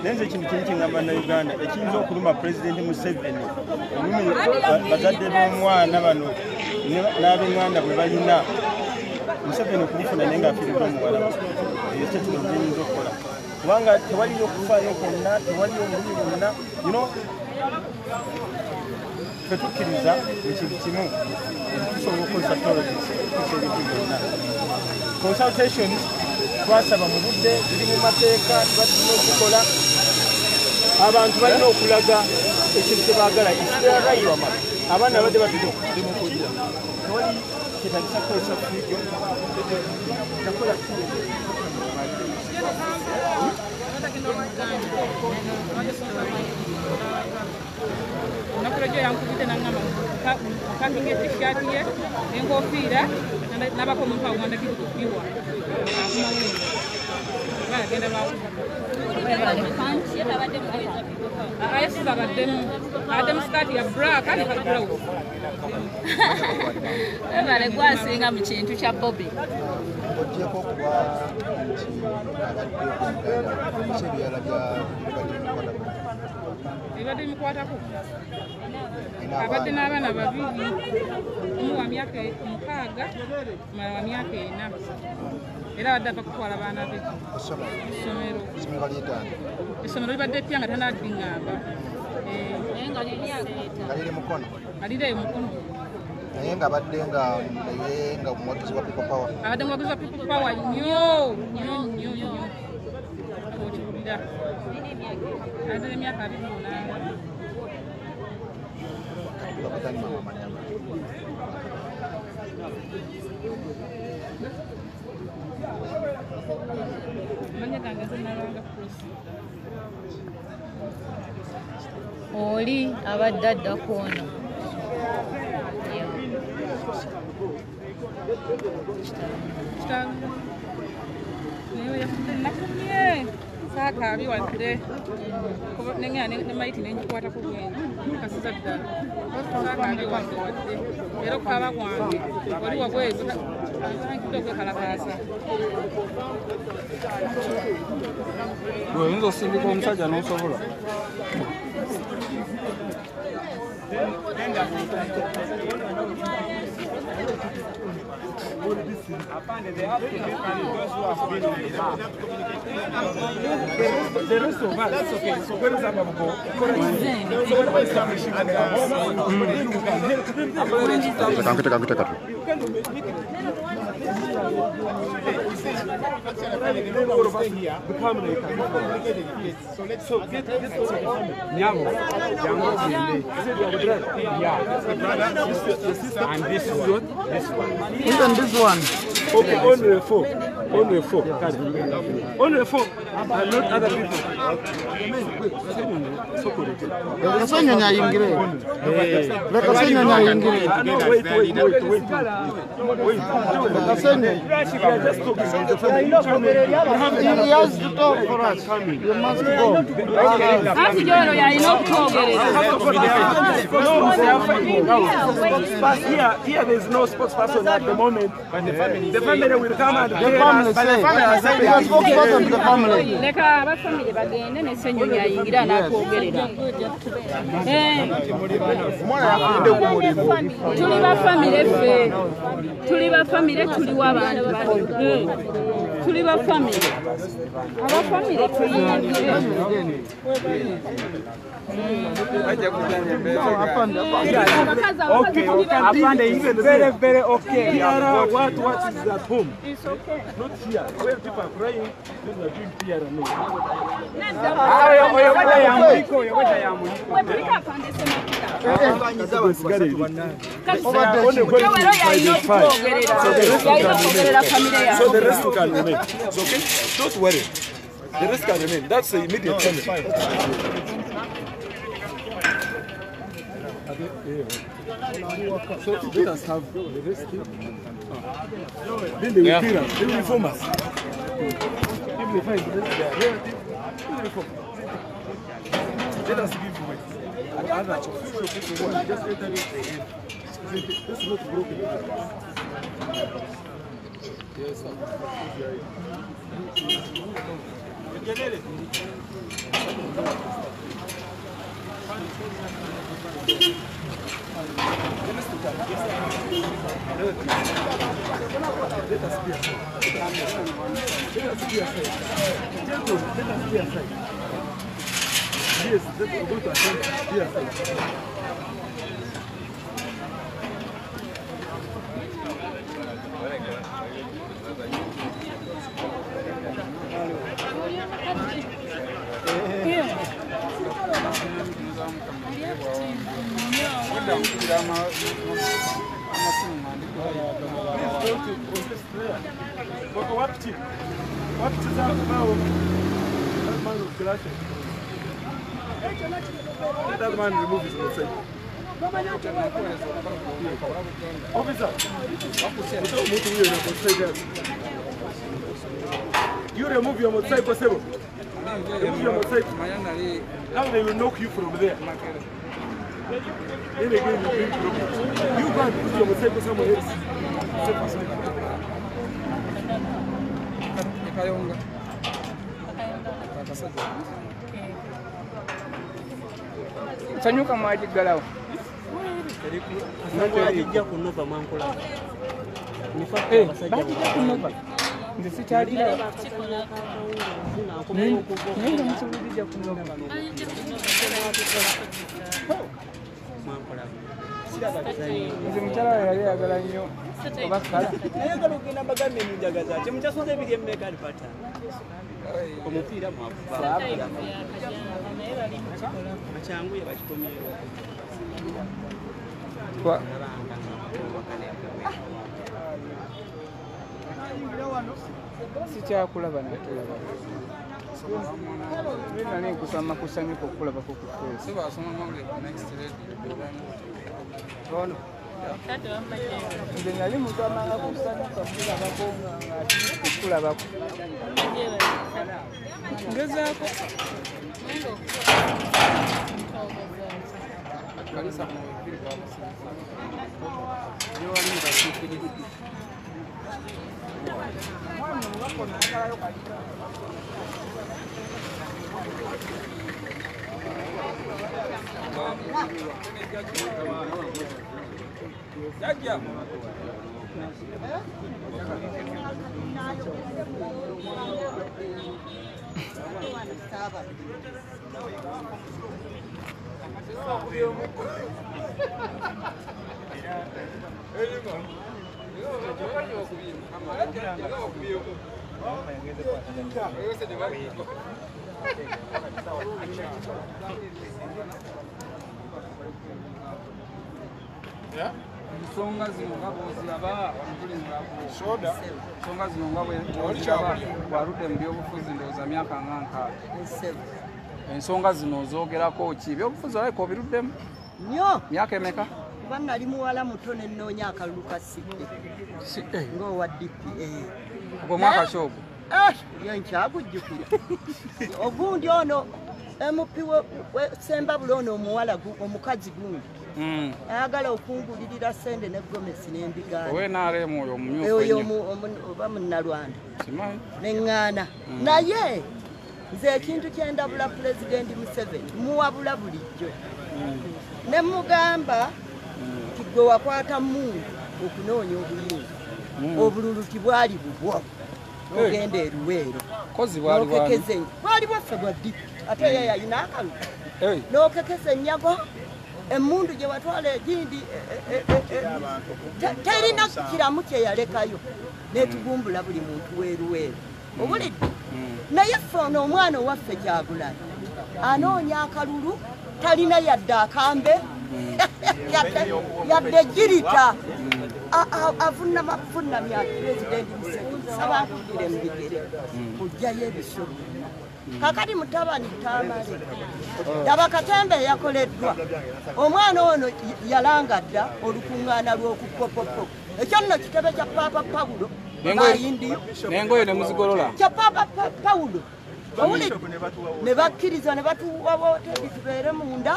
Nenze kintu kingamba na Uganda ekiyinza okuluma President Museveni bazadde b'omwana bano n'ab'enganda bwe balina Museveni okulifuna naye ng'afiiridde omuwala ekyo kiyinza okukola kubanga tewaliyo okufaayo kwonna tewaliyo omulimi gwonna tetukkiriza ekintu kimu tusobola okukozesa politics okutuusa ebintu byonna consultations twasaba mu budde biri mu mateeka tubatulina okukola abantu balina okulaga ekintu kye baagala ekirayirwama abaana abadde batuga okudemokojja tewali kyetagisa kukozesa fujo nakola Nakurajo yankubite nangama kakinge t-shirt ye enkofiira nabako muntu agenda kikubiwa bagenda bawo ayesiba baddemu skati ya black ali ka blouse ebale gwasinga mu kintu kya Bobby ogyeko okuba ebadde bimukwatako abadde n'abaana babiri omu wa myaka 6 mala wa myaka 4 era abadde ava kutwala baana be essomero libadde ppya nga tanaddiŋŋamba alirayo mukono naye nga abadde nga omuwagizi wa People Power abadde muwagizi wa People Power nnyo okiwulira abadde n'emyaka 28 manya gange zinalanga kusi oli abadde adda kwono naye yafudde nakumye saakaabi wadde nengera ne maiti nengikwatako bwenyi kasiza ddala saakaabi wadde era okukaaba kwange oli wabwezu nkidde okwekalakaasa oyinza osindika omusajja n'osobola They have to get those who have been the rest of us, that's okay. So where is Ababuko? So what about establishing so let's get and this one. Even this one. Okay, only four. Only four. Only four. And not other people. He has to talk for us. You must go. Here there is no sports person at the moment. The family will come and family say. Because both of the family. Leka abafamily bagende ne Ssenyonyi ayingira n'atwogerera. Tuli bafamily ffe. Tuli bafamily tuli w'abantu. Tuli bafamily. Abafamily tuyingire. Okay, very okay. What is at home? It's okay. Not here. Where people are crying, people are doing here and so the rest can remain. It's okay? Don't worry. The rest can remain. That's the immediate tenant. So let us have the rest here. Then they will clear us. They will reform us. If they find the rest there, they will reform. Let us give away. Other official people who are just entering the end. This is not broken. Yes, sir. Yes, that's going to attend. Yes, that man remove his motorcycle. Officer, you remove your motorcycle, Sebo. Remove your motorcycle. Now they will knock you from there. Then again, you bring problems. You go and put your motorcycle somewhere else. Sanyuka mwaji galao. Najja kunova mankola. Bajja kunova. Nze sikyalira. Nenga musobulija kunova. Nze mukyala we yali ayagala nnyo obakala. Naye nga lugenda bagambe enjagaza kye mukyasoze ebiri emmeka alipata. Omupiira mwakuba. Macyanguye bakikomyewo. Sikyakulaba natulaba. Nali nkusama kusanyuka okulabako ku ffeesi. Ono. Nze nali mutamanga kusanyuka kulabako okulabako. Ngezaako. Kalisa mu bibiri ensonga zino nga bw'oziraba ensonga zino nga bw'aludde mu byobufuzi ndowooza myaka nga nkaaga. Ensonga zino ozoogerako ki? Ebyobufuzi alabika obiruddemu nnyo myaka emeka? kuba nali muwala muto ne nnoonya akalulu ka sippe ng'owa DPA. Ogwo mwaka ki ogwo? Yo nkyagujjukira. Ogundi ono MP we Sembabule ono omuwala omukazi gundi ayagala okungulirira Sende ne Gomesi n'embigaana oyo oba munnalwanda neŋŋaana naye nze ekintu kyendabula Pulezidenti Museveni muwabula bulijjo ne mugamba nti gwe wakwata mundu okunoonya obuyinza obululu tibwali bubwo ogenda eruweero n'okekeza bwali bwaffe bwa dipi ate ye yayina akalu n'okekeza ennyago emmundu gye watwala egindi terina kiramu kye yalekayo n'etugumbula buli muntu weeruweero obulidde naye ffe ono omwana owaffe Kyagulanyi anoonya akalulu talina yadde akambe yadde girita avunnamya Pulezidenti Museveni saba nkudire mu bigere kujjayo ebisolo kakati mutabani tamale daba Katemba yakoleddwa omwana ono yalanga dda olukuŋŋaana lw'okupopopo ekyo nno kitebe kya Papa Paulo bayindi n'engoye ne muzigolola kya Papa Paulo owulidde ne bakkiriza ne batuwa booteri tubeere munda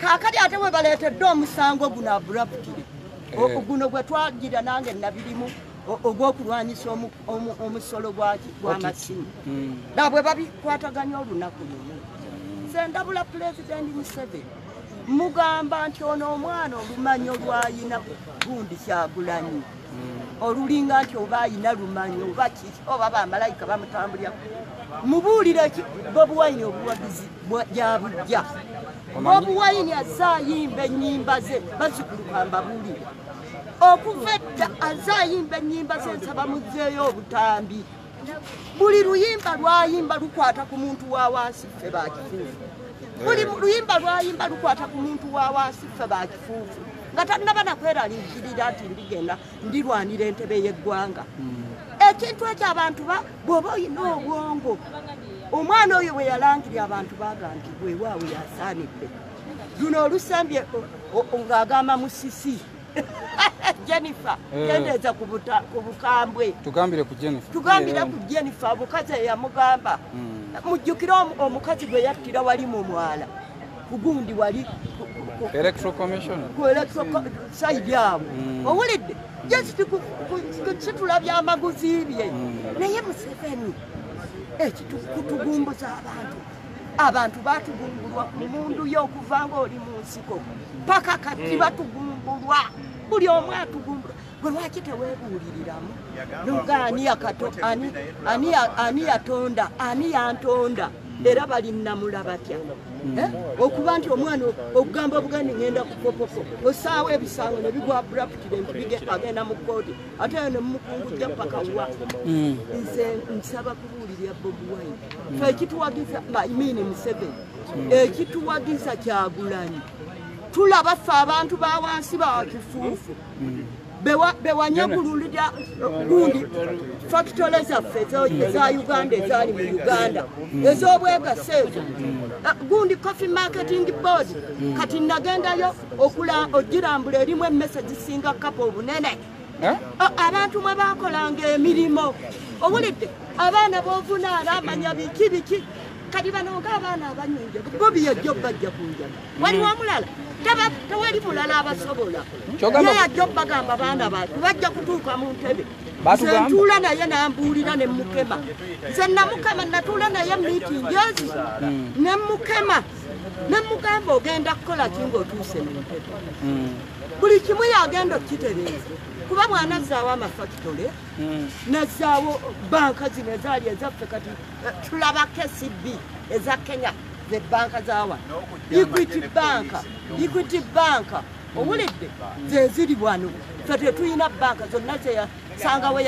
kakati ate bwe baleetedde omusango guno abulaputire guno gwe twagira nange nabirimu ogw'okulwanyisa omusolo gw'amasimu na bwe babikwataganya olunaku lumu nze ndabula Pulezidenti Museveni mugamba nti ono omwana olumanyi olwayina gundi Kyagulanyi olulinga nti oba ayina lumanyi oba kiki oba bamalayika bamutambulira mubuulire Bobi Wine obuwagizi gyabujja Bobi Wine azaayimba ennyimba ze bazzukulu kwambabuulire okuva edda azaayimba ennyimba ze nsaba muzzeeyo obutambi buli luyimba lwayimba lukwata ku muntu wa wansi ffe bakifuufu buli luyimba lwayimba lukwata ku muntu wa wansi ffe bakifuufu nga tannaba nakweraliikirira nti ndigenda ndirwanira entebe y'eggwanga ekintu ekyo abantu bw'oba oyina obwongo omwana oyo bwe yalangirira abantu bagambye weewaawe yasaanidde luno olusambye ng'agamba Musisi Jennifer gendeeza ku bukambwe tugambire ku Jennifer omukazi eyamugamba mujjukire omukazi gwe yattira wali mu mwala kugundi wali Electoral Commission ku electoral side awo owulidde situlabya amaguzi bye naye Museveni ekitugumbuza abantu batugumbulwa mu mundu yo okuva ng'oli mu nsiko paka kati batugumbulwa buli omu atugumbulwa gwe lwaki teweebuuliriramu noga ani yatonda ani yantonda era balinamula batya okuba nti omwana okugamba obuganda ngenda kupopopo osaawa ebisango ne bigwa bulaputire agenda mu kooti ate yo ne mumukungujja paka wa nze nsaba kubuulirya Bobi Wine fe ekituwagiza Museveni ekituwagiza Kyagulanyi tulaba ffe abantu ba wansi bakifuufu bewanyagululira gundi factory zaffe eza Uganda ezaali mu Uganda ez'obwegassi ezo gundi Coffee Marketing Board kati nagendayo ogirambula erimu emmese zisinga kapa obunene abantu mwe bakolanga emirimu owulidde abaana b'ovunaana amanya biki kati bano ng'abaana abanyinja Bobi yajja bajja kunjaga waliwo omulala tewali mulala abasobola ye yajja bagamba baana baatu bajja kutuuka mu ntebe nze ntuula naye nambuulira ne mukema nze namukema natuula naye miitingi ezi ne mukema ne mugamba ogenda kukola ki ng'otuuse mu ntebe buli kimu yagenda okukitereeza kuba mwana azzaawo amafakitole nazzaawo banka zino ezaali ezaffe kati tulaba KCB eza Kenya ze banka zawa Equity banka owulidde ze ziri wano ffe tetulina banka zonna zeyasangawo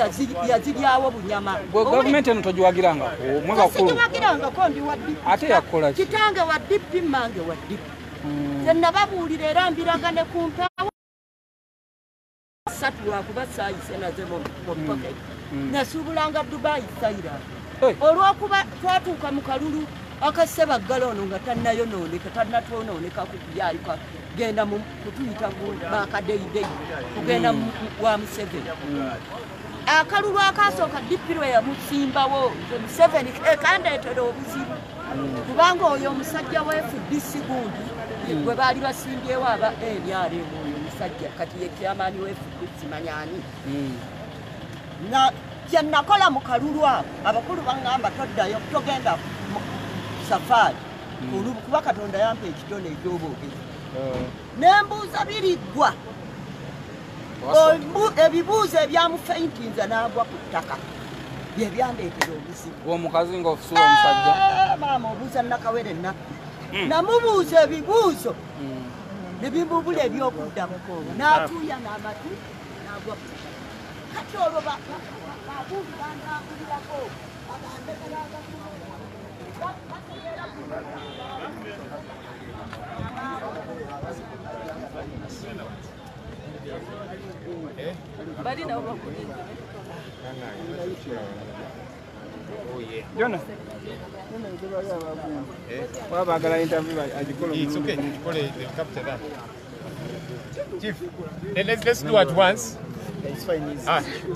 yaziryawo bunyama gavumenti eno togiwagirangako mwebakulusigiwagirangako ndi wa DP ate yakola ki kitange wa DP mange wa DP ze nababuulira era mbiragane ku mpawo satu lwakuba saayise naze mu pocket nasuubulanga Dubai sayira olwokuba twatuuka mu kalulu akasebaggala ono nga tannayonooneka tannatwonooneka kukubyali genda kutuyita bakadeyideyi kugenda wa Museveni akalulu akasooka DP yamusimbawo Museveni kandeetera obuzibu kubanga oyo omusajja wa FDC gundi bwe baali basimbyewo aba NRM oyo omusajja kati ye kyamaani weefuku simanyani na kyennakola mu kalulu abo abakulu baŋŋamba toddayo togenda safaari kuba Katonda yampa ekitone eky'obwogezi nembuuza biriggwa ebibuuzo ebyamufeintinza n'agwa ku ttaka bye byandeetera obuzibu omukazi ng'ofusuula omusajja maama obuuza nakawere nnakku namubuuza ebibuuzo ne bimubula ebyokuddamu n'atuuya n'amatu n'agwa ku ttaka kati olwo babuuzi bantambulirako Jona. Wabagala interview agikole. It's okay. They capture that. Chief, let's do at once. It's fine.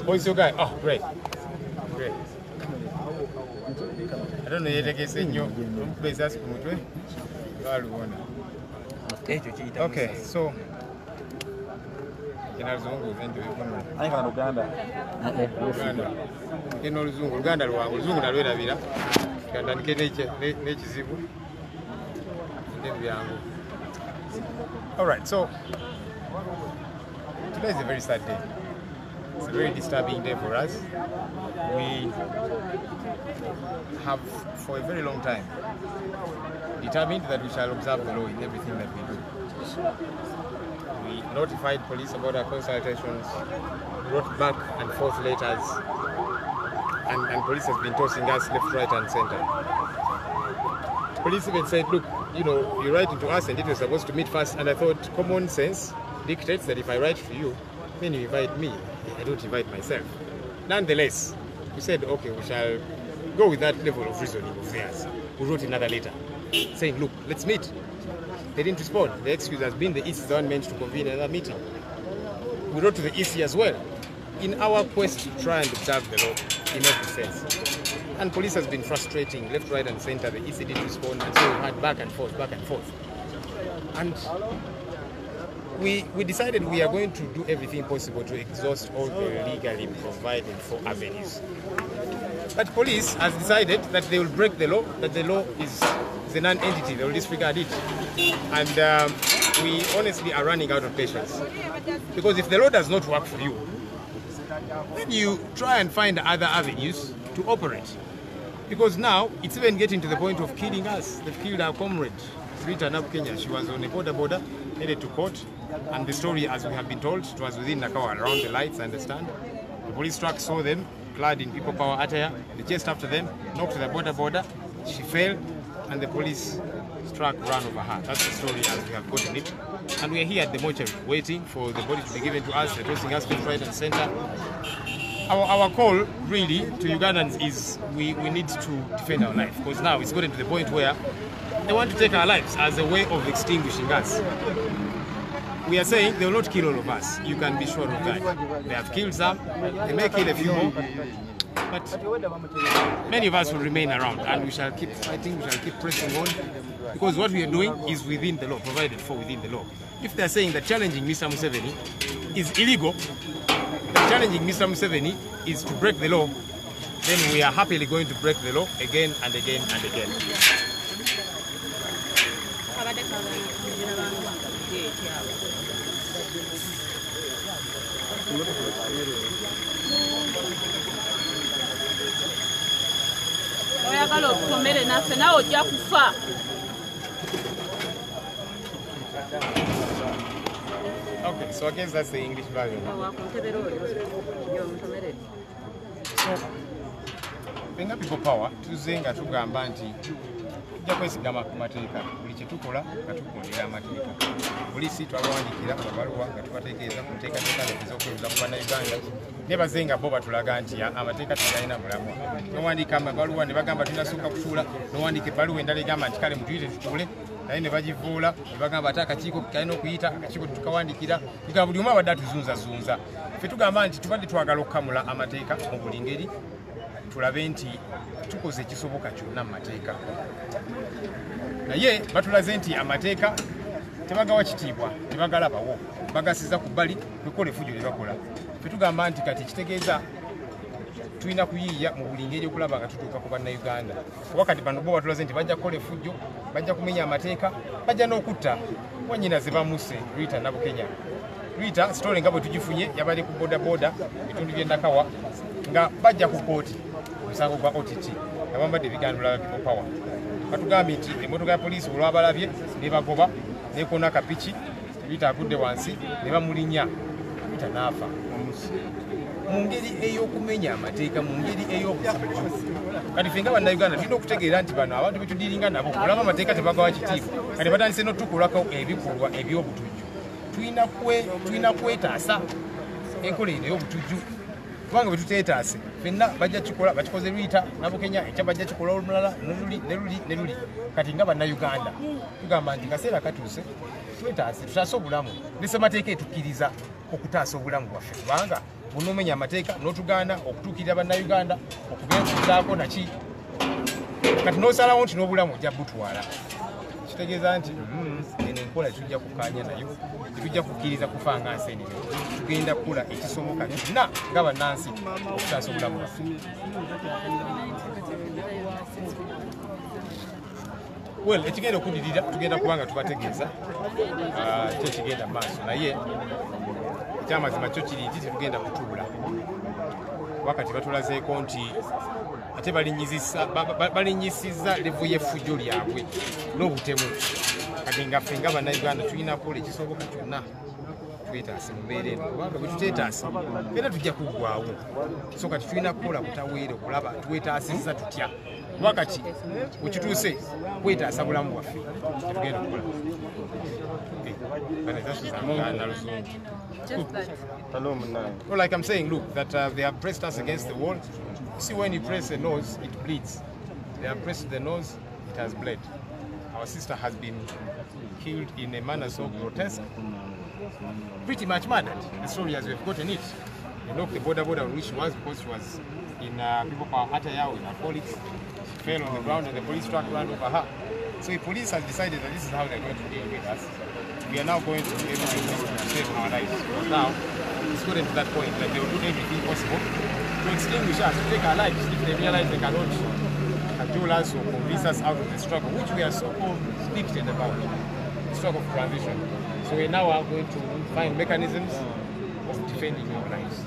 Oh, it's your guy. Oh, great. Great. I don't know yet again say you place us kumutwe. Okay, so kinazungu ndio yuko ani kana Uganda kino luzungu Uganda lwangu luzungu nalwerabira kandandike nekizibu ndio byangu. All right, so today is a very sad day. It's a very disturbing day for us. We have for a very long time determined that we shall observe the law in everything that we do. We notified police about our consultations, wrote back and forth letters, and police has been tossing us left, right and center. Police even said, look, you know, you're writing to us and it was supposed to meet first, and I thought common sense dictates that if I write to you, then you invite me, I don't invite myself. Nonetheless, we said, okay, we shall go with that level of reasoning of theirs. We wrote another letter saying, look, let's meet. They didn't respond. The excuse has been the EC is the one meant to convene another meeting. We wrote to the EC as well, in our quest to try and observe the law in every sense. And police has been frustrating left, right and center. The EC didn't respond, and so we had back and forth. And we decided we are going to do everything possible to exhaust all the legally provided for avenues. But police has decided that they will break the law, that the law is a non-entity, they will disregard it. And we honestly are running out of patience. Because if the law does not work for you, then you try and find other avenues to operate. Because now, it's even getting to the point of killing us. They've killed our comrade, Rita Nap-Kenya. She was on a border, headed to court. And the story, as we have been told, it was within Nakawa, around the lights, I understand. The police truck saw them, clad in people power attire. They chased after them, knocked to the border. She fell, and the police truck ran over her. That's the story as we have gotten it. And we are here at the mortuary, waiting for the body to be given to us, addressing us left, right, and center. Our call, really, to Ugandans is we need to defend our life. Because now it's gotten to the point where they want to take our lives as a way of extinguishing us. We are saying they will not kill all of us. You can be sure of that. They have killed some. They may kill a few more. But many of us will remain around, and we shall keep fighting, we shall keep pressing on, because what we are doing is within the law, provided for within the law. If they are saying that challenging Mr. Museveni is illegal, that challenging Mr. Museveni is to break the law, then we are happily going to break the law again and again and again. oyagala okutomere naffe nawe ojja kufa. Okay, so I guess that's the English version. So, Benga People Power, tuzenga tugamba nti tujja kwesigama ku mateeka buli kye tukola nga tukundira amateeka. Polisi twabawandikira amabaluwa nga tubategeeza ku nteekateeka ez'okwebuza ku bannayuganda ne bazenga bo batulaga nti amateeka tegalina mulamwa. N'owandiika amabaluwa ne bagamba tunasooka kutuula, n'owandiika ebbaluwa endala egamba nti kale mutuyite tutuule, naye ne bagivuula ne bagamba ate akakiiko kalina okuyita, akakiiko tukawandikira, nga buli omu abadde atuzunzazunza. Ffe tugamba nti tubadde twagala okukamula amateeka mu buli ngeri, tulabe nti tukoze ekisoboka kyonna mu mateeka. Naye batulaze nti amateeka tebagawa kitiibwa tebagalabawo bagasiza ku bbali kukola efujjo lye bakola ffe tugamba nti kati kitegeeza tulina kuyiiya mu buli ngeri okulaba nga tutuuka ku bannayuganda kuba kati bano bo batulaze nti bajja kukola efujjo bajja kumenya amateeka bajja n'okutta wanyina ze bamuse Rita Nabukenya Rita story nga bwe tugifunye yabali ku bodaboda ebitundu by'e Nakawa nga bajja ku kooti omusango gwa OTT nga bambadde ebiganiro laba people power batugambye nti emmotoka ya poliisi olwabalabye ne bagoba n'ekoona akapiki Rita agudde wansi ne bamulinya Rita n'afa mu ngeri ey'okumenya amateeka mu ngeri ey'obufujjo kati ffe nga bannayuganda tulina okutegeera nti bano abantu betudiringa nabo olaba amateeka tebagawa kitiibwa kati batandise n'otukolako ebikolwa eby'obutujju tulina kwetaasa enkola eno ey'obutujju kubanga bwe tuteetaase ffenna bajja kikola bakikoze Rita Nabukenya ekya bajja kikola olumulala ne luli kati nga bannayuganda tugamba nti kaseera katuuse twetaase tutaase obulamu ne ssemateeka etukkiriza okutaasa obulamu bwaffe kubanga bunomenya amateeka n'otugaana okutuukirira bannayuganda okubenkuzaako naki kati n'osalawo nti n'obulamu ojja butwala kitegeeza nti eno enkola tujja kukaanya nayo tetujja kukkiriza kufa nga nsenene tugenda kukola ekisoboka kyonna nga bannansi okutaasa obulamu bwaffe well ekigenda okuddirira tugenda kubanga tubategeeza kyo kigenda mu maaso naye ekyamazima kyo kiri nti tetugenda kutuula wakati batulazeeko nti ate balinyisizza levu y'effujjo lyabwe n'obutemu kati nga ffe nga bannayuganda tulina kukola ekisoboka kyonna twetaase mu mbeera eno kubanga bwe tuteetaase era tujja kuggwaawo so kati tulina kukola butaweere okulaba twetaasizza tutya wakati wekituuse kwetaasa bulamu bwaffe tetugenda okukola well, like I'm saying, look, that they have pressed us against the wall. You see, when you press the nose, it bleeds. They have pressed the nose, it has bled. Our sister has been killed in a manner so grotesque, pretty much murdered. The story as we've gotten it. They knocked the border on which she was because she was in people power Atayao with her colleagues. She fell on the ground and the police truck ran over her. So the police has decided that this is how they're going to deal with us. We are now going to do everything to save our lives. Because now, it's gotten to that point, like they will do everything possible to extinguish us, to take our lives, if they realize they cannot cajole us or convince us out of the struggle, which we are so convicted about, the struggle for transition. So we now are going to find mechanisms of defending our lives.